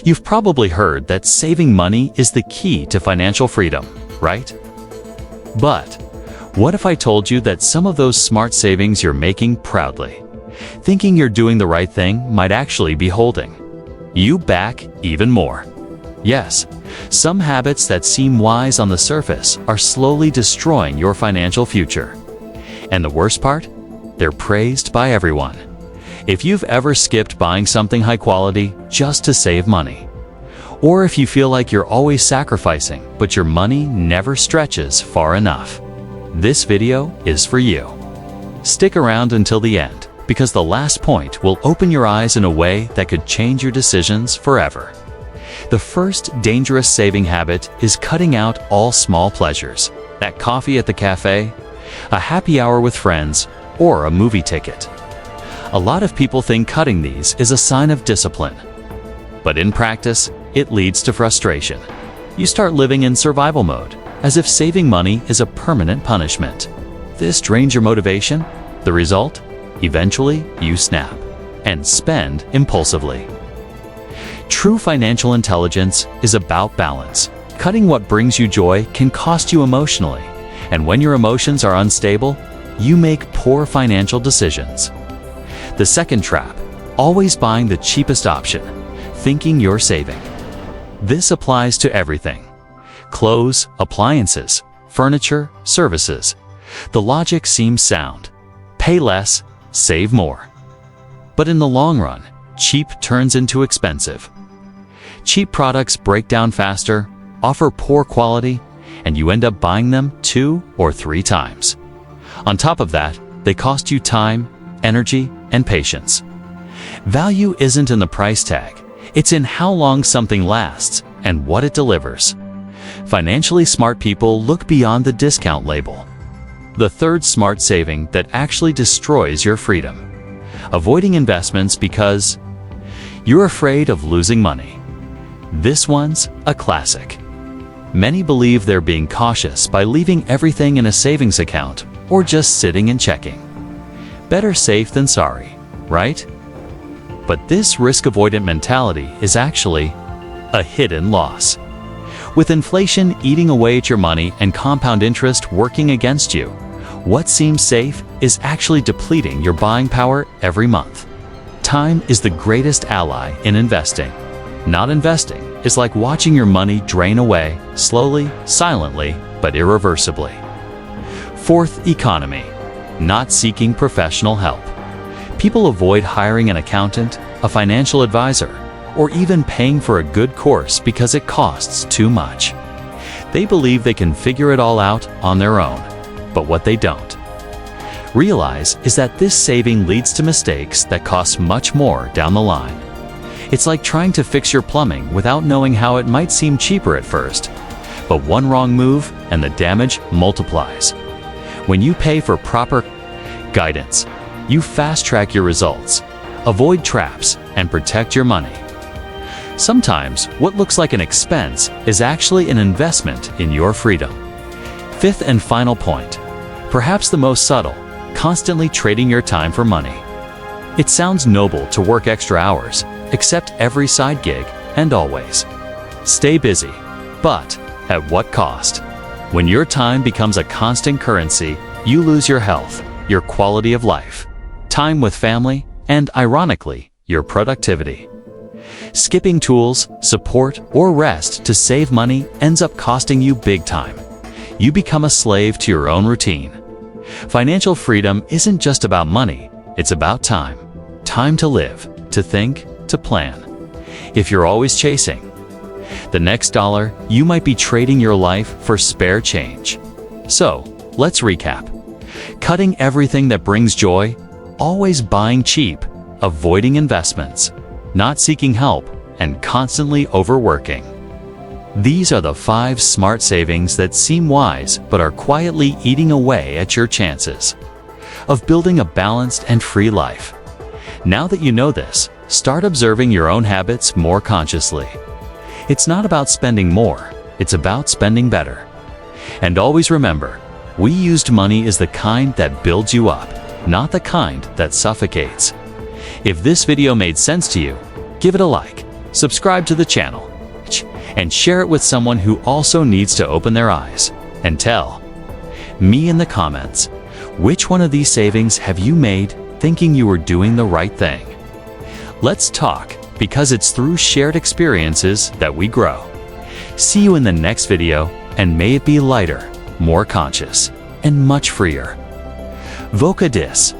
You've probably heard that saving money is the key to financial freedom, right? But what if I told you that some of those smart savings you're making proudly, thinking you're doing the right thing, might actually be holding you back even more? Yes, some habits that seem wise on the surface are slowly destroying your financial future. And the worst part? They're praised by everyone. If you've ever skipped buying something high quality just to save money, or if you feel like you're always sacrificing but your money never stretches far enough, this video is for you. Stick around until the end, because the last point will open your eyes in a way that could change your decisions forever. The first dangerous saving habit is cutting out all small pleasures. That coffee at the cafe, a happy hour with friends, or a movie ticket. A lot of people think cutting these is a sign of discipline. But in practice, it leads to frustration. You start living in survival mode, as if saving money is a permanent punishment. This drains your motivation. The result? Eventually, you snap and spend impulsively. True financial intelligence is about balance. Cutting what brings you joy can cost you emotionally, and when your emotions are unstable, you make poor financial decisions. The second trap, always buying the cheapest option, thinking you're saving. This applies to everything: clothes, appliances, furniture, services. The logic seems sound. Pay less, save more. But in the long run, cheap turns into expensive. Cheap products break down faster, offer poor quality, and you end up buying them 2 or 3 times. On top of that, they cost you time, energy, and patience. Value isn't in the price tag, it's in how long something lasts and what it delivers. Financially smart people look beyond the discount label. The third smart saving that actually destroys your freedom: avoiding investments because you're afraid of losing money. This one's a classic. Many believe they're being cautious by leaving everything in a savings account or just sitting and checking. Better safe than sorry, right? But this risk-avoidant mentality is actually a hidden loss. With inflation eating away at your money and compound interest working against you, what seems safe is actually depleting your buying power every month. Time is the greatest ally in investing. Not investing is like watching your money drain away, slowly, silently, but irreversibly. Fourth, economy. Not seeking professional help. People avoid hiring an accountant, a financial advisor, or even paying for a good course because it costs too much. They believe they can figure it all out on their own. But what they don't realize is that this saving leads to mistakes that cost much more down the line. It's like trying to fix your plumbing without knowing how it might seem cheaper at first. But one wrong move and the damage multiplies. When you pay for proper guidance, you fast-track your results, avoid traps, and protect your money. Sometimes what looks like an expense is actually an investment in your freedom. Fifth and final point, perhaps the most subtle: constantly trading your time for money. It sounds noble to work extra hours, accept every side gig, and always stay busy. But at what cost? When your time becomes a constant currency, you lose your health, your quality of life, time with family, and ironically, your productivity. Skipping tools, support, or rest to save money ends up costing you big time. You become a slave to your own routine. Financial freedom isn't just about money, it's about time. Time to live, to think, to plan. If you're always chasing the next dollar, you might be trading your life for spare change. So, let's recap. Cutting everything that brings joy, always buying cheap, avoiding investments, not seeking help, and constantly overworking. These are the 5 smart savings that seem wise but are quietly eating away at your chances of building a balanced and free life. Now that you know this, start observing your own habits more consciously. It's not about spending more, it's about spending better. And always remember, we-used money is the kind that builds you up, not the kind that suffocates. If this video made sense to you, give it a like, subscribe to the channel, and share it with someone who also needs to open their eyes. And tell me in the comments, which one of these savings have you made thinking you were doing the right thing? Let's talk, because it's through shared experiences that we grow. See you in the next video, and may it be lighter, more conscious, and much freer. Voca dis.